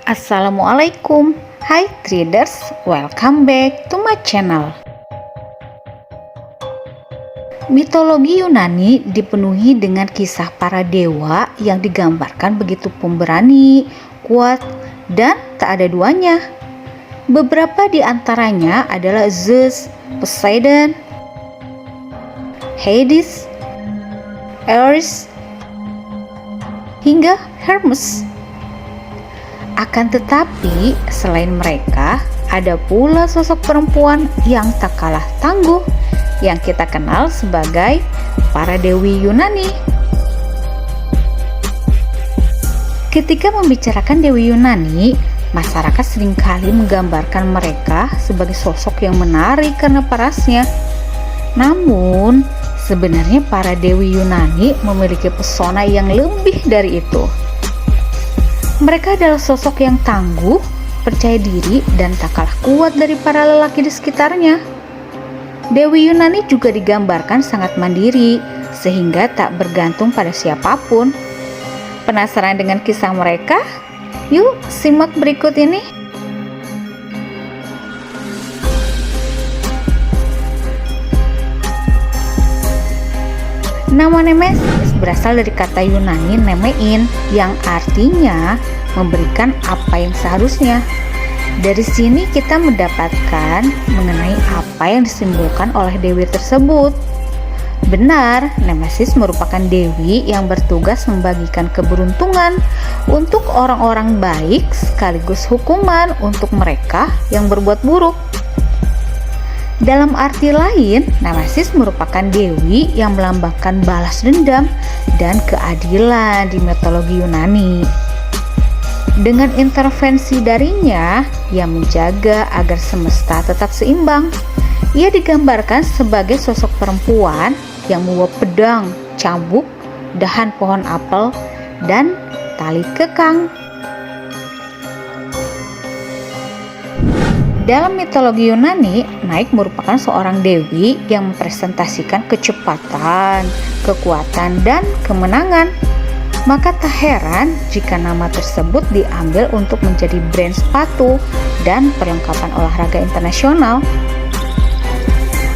Assalamualaikum, hai traders, welcome back to my channel. Mitologi Yunani dipenuhi dengan kisah para dewa yang digambarkan begitu pemberani, kuat, dan tak ada duanya. Beberapa di antaranya adalah Zeus, Poseidon, Hades, Ares, hingga Hermes. Akan tetapi, selain mereka, ada pula sosok perempuan yang tak kalah tangguh yang kita kenal sebagai para dewi Yunani. Ketika membicarakan dewi Yunani, masyarakat seringkali menggambarkan mereka sebagai sosok yang menarik karena parasnya. Namun, sebenarnya para dewi Yunani memiliki pesona yang lebih dari itu. Mereka adalah sosok yang tangguh, percaya diri, dan tak kalah kuat dari para lelaki di sekitarnya. Dewi Yunani juga digambarkan sangat mandiri, sehingga tak bergantung pada siapapun. Penasaran dengan kisah mereka? Yuk, simak berikut ini. Nama Nemesis berasal dari kata Yunani nemein yang artinya memberikan apa yang seharusnya. Dari sini kita mendapatkan mengenai apa yang disimbolkan oleh dewi tersebut. Benar, Nemesis merupakan dewi yang bertugas membagikan keberuntungan untuk orang-orang baik sekaligus hukuman untuk mereka yang berbuat buruk. Dalam arti lain, Nemesis merupakan dewi yang melambangkan balas dendam dan keadilan di mitologi Yunani. Dengan intervensi darinya, ia menjaga agar semesta tetap seimbang. Ia digambarkan sebagai sosok perempuan yang membawa pedang, cambuk, dahan pohon apel, dan tali kekang. Dalam mitologi Yunani, Nike merupakan seorang dewi yang mempresentasikan kecepatan, kekuatan, dan kemenangan. Maka tak heran jika nama tersebut diambil untuk menjadi brand sepatu dan perlengkapan olahraga internasional.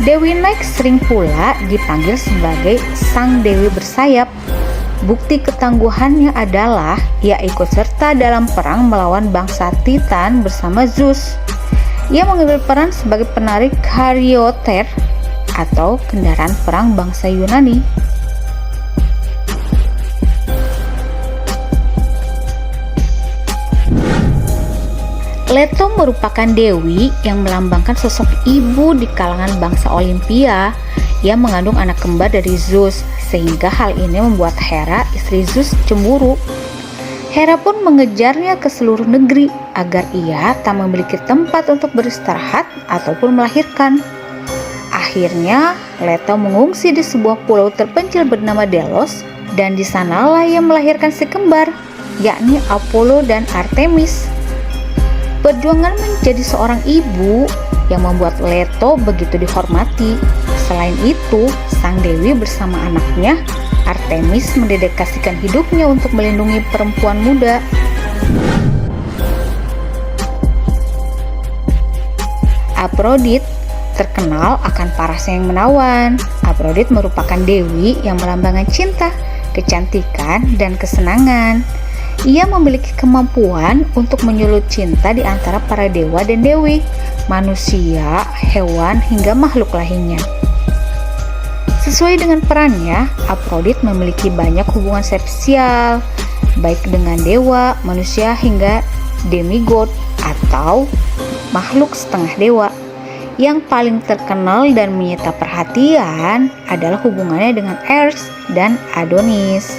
Dewi Nike sering pula dipanggil sebagai sang dewi bersayap. Bukti ketangguhannya adalah ia ikut serta dalam perang melawan bangsa Titan bersama Zeus. Ia mengambil peran sebagai penarik Charioteer atau kendaraan perang bangsa Yunani. Leto merupakan dewi yang melambangkan sosok ibu di kalangan bangsa Olimpia. Ia mengandung anak kembar dari Zeus, sehingga hal ini membuat Hera, istri Zeus, cemburu. Hera pun mengejarnya ke seluruh negeri agar ia tak memiliki tempat untuk beristirahat ataupun melahirkan. Akhirnya, Leto mengungsi di sebuah pulau terpencil bernama Delos, dan di sanalah ia melahirkan si kembar, yakni Apollo dan Artemis. Perjuangan menjadi seorang ibu yang membuat Leto begitu dihormati. Selain itu, sang dewi bersama anaknya Artemis mendedikasikan hidupnya untuk melindungi perempuan muda. Aphrodite terkenal akan parasnya yang menawan. Aphrodite merupakan dewi yang melambangkan cinta, kecantikan, dan kesenangan. Ia memiliki kemampuan untuk menyulut cinta di antara para dewa dan dewi, manusia, hewan, hingga makhluk lainnya. Sesuai dengan perannya, Aphrodite memiliki banyak hubungan seksual, baik dengan dewa, manusia, hingga demigod atau makhluk setengah dewa. Yang paling terkenal dan menyita perhatian adalah hubungannya dengan Ares dan Adonis.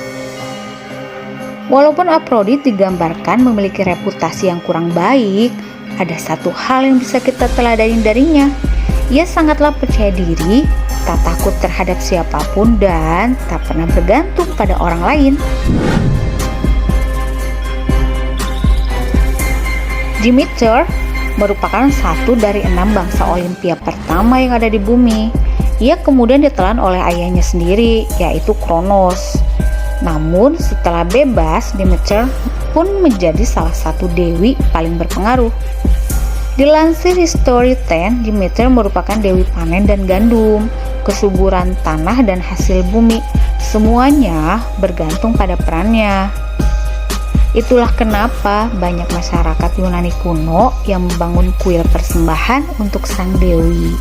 Walaupun Aphrodite digambarkan memiliki reputasi yang kurang baik, ada satu hal yang bisa kita teladani darinya. Ia sangatlah percaya diri, tak takut terhadap siapapun, dan tak pernah bergantung pada orang lain. Demeter merupakan satu dari 6 bangsa Olimpia pertama yang ada di bumi. Ia kemudian ditelan oleh ayahnya sendiri, yaitu Kronos. Namun setelah bebas, Demeter pun menjadi salah satu dewi paling berpengaruh. Dilansir History 10, Demeter merupakan dewi panen dan gandum, kesuburan tanah dan hasil bumi. Semuanya bergantung pada perannya. Itulah kenapa banyak masyarakat Yunani kuno yang membangun kuil persembahan untuk sang dewi.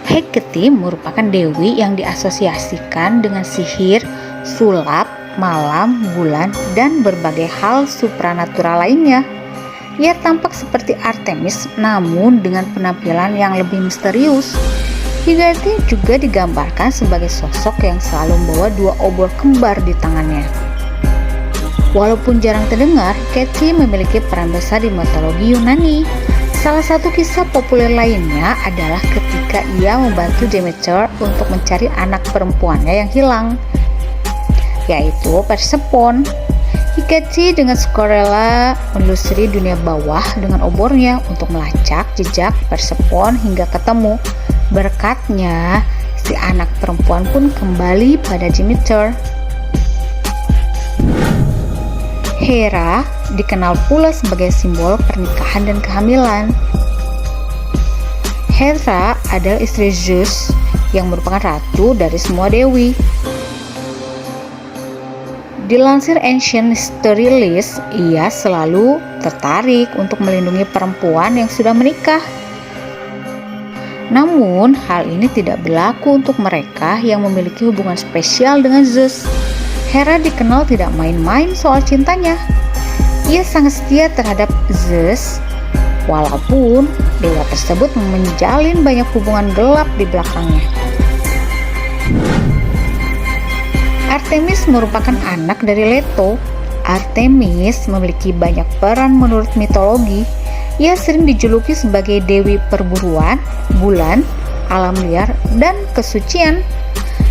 Hekate merupakan dewi yang diasosiasikan dengan sihir, sulap, malam, bulan, dan berbagai hal supranatural lainnya. Ia tampak seperti Artemis namun dengan penampilan yang lebih misterius. Hekate juga digambarkan sebagai sosok yang selalu membawa 2 obor kembar di tangannya. Walaupun jarang terdengar, Hekate memiliki peran besar di mitologi Yunani. Salah satu kisah populer lainnya adalah ketika ia membantu Demeter untuk mencari anak perempuannya yang hilang, yaitu Persephone. Hekate dengan sukarela menelusuri dunia bawah dengan obornya untuk melacak jejak Persephone hingga ketemu. Berkatnya, si anak perempuan pun kembali pada Demeter. Hera dikenal pula sebagai simbol pernikahan dan kehamilan. Hera adalah istri Zeus yang merupakan ratu dari semua dewi. Dilansir Ancient History List, ia selalu tertarik untuk melindungi perempuan yang sudah menikah. Namun, hal ini tidak berlaku untuk mereka yang memiliki hubungan spesial dengan Zeus. Hera dikenal tidak main-main soal cintanya. Ia sangat setia terhadap Zeus, walaupun dewa tersebut menjalin banyak hubungan gelap di belakangnya. Artemis merupakan anak dari Leto. Artemis memiliki banyak peran menurut mitologi. Ia sering dijuluki sebagai dewi perburuan, bulan, alam liar, dan kesucian.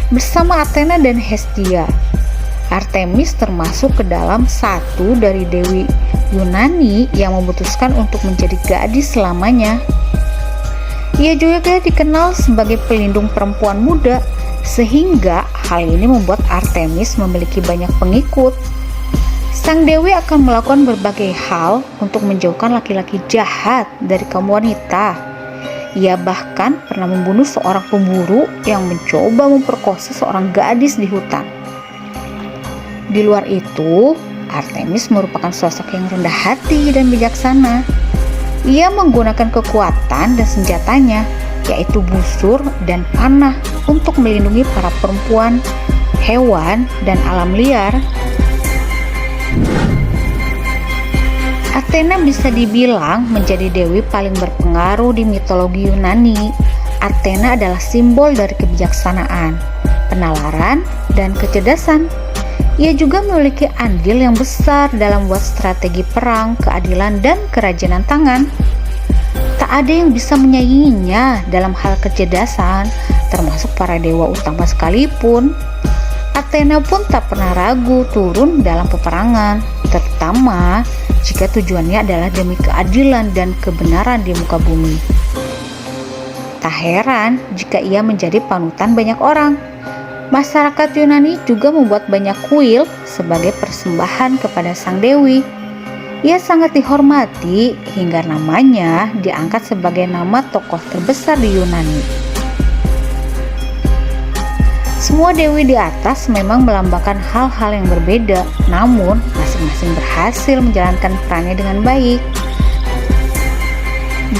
Bersama Athena dan Hestia, Artemis termasuk ke dalam satu dari dewi Yunani yang memutuskan untuk menjadi gadis selamanya. Ia juga dikenal sebagai pelindung perempuan muda, sehingga hal ini membuat Artemis memiliki banyak pengikut. Sang dewi akan melakukan berbagai hal untuk menjauhkan laki-laki jahat dari kaum wanita. Ia bahkan pernah membunuh seorang pemburu yang mencoba memperkosa seorang gadis di hutan. Di luar itu, Artemis merupakan sosok yang rendah hati dan bijaksana. Ia menggunakan kekuatan dan senjatanya, yaitu busur dan panah, untuk melindungi para perempuan, hewan, dan alam liar. Athena bisa dibilang menjadi dewi paling berpengaruh di mitologi Yunani. Athena adalah simbol dari kebijaksanaan, penalaran, dan kecerdasan. Ia juga memiliki andil yang besar dalam membuat strategi perang, keadilan, dan kerajinan tangan. Tak ada yang bisa menyainginya dalam hal kecerdasan, termasuk para dewa utama sekalipun. Athena pun tak pernah ragu turun dalam peperangan, terutama jika tujuannya adalah demi keadilan dan kebenaran di muka bumi. Tak heran jika ia menjadi panutan banyak orang. Masyarakat Yunani juga membuat banyak kuil sebagai persembahan kepada sang dewi. Ia sangat dihormati hingga namanya diangkat sebagai nama tokoh terbesar di Yunani. Semua dewi di atas memang melambangkan hal-hal yang berbeda, namun masing-masing berhasil menjalankan perannya dengan baik.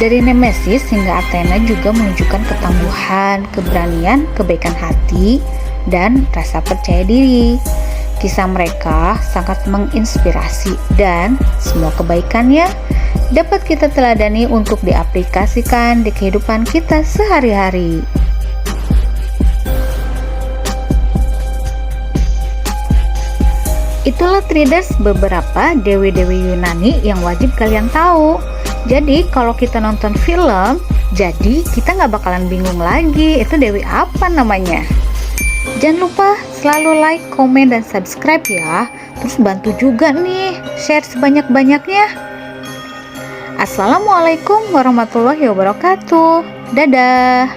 Dari Nemesis hingga Athena juga menunjukkan ketangguhan, keberanian, kebaikan hati, dan rasa percaya diri. Kisah mereka sangat menginspirasi dan semua kebaikannya dapat kita teladani untuk diaplikasikan di kehidupan kita sehari-hari. Itulah traders beberapa dewi-dewi Yunani yang wajib kalian tahu. Jadi kalau kita nonton film, jadi kita nggak bakalan bingung lagi itu dewi apa namanya. Jangan lupa selalu like, komen, dan subscribe ya. Terus bantu juga nih share sebanyak-banyaknya. Assalamualaikum warahmatullahi wabarakatuh. Dadah.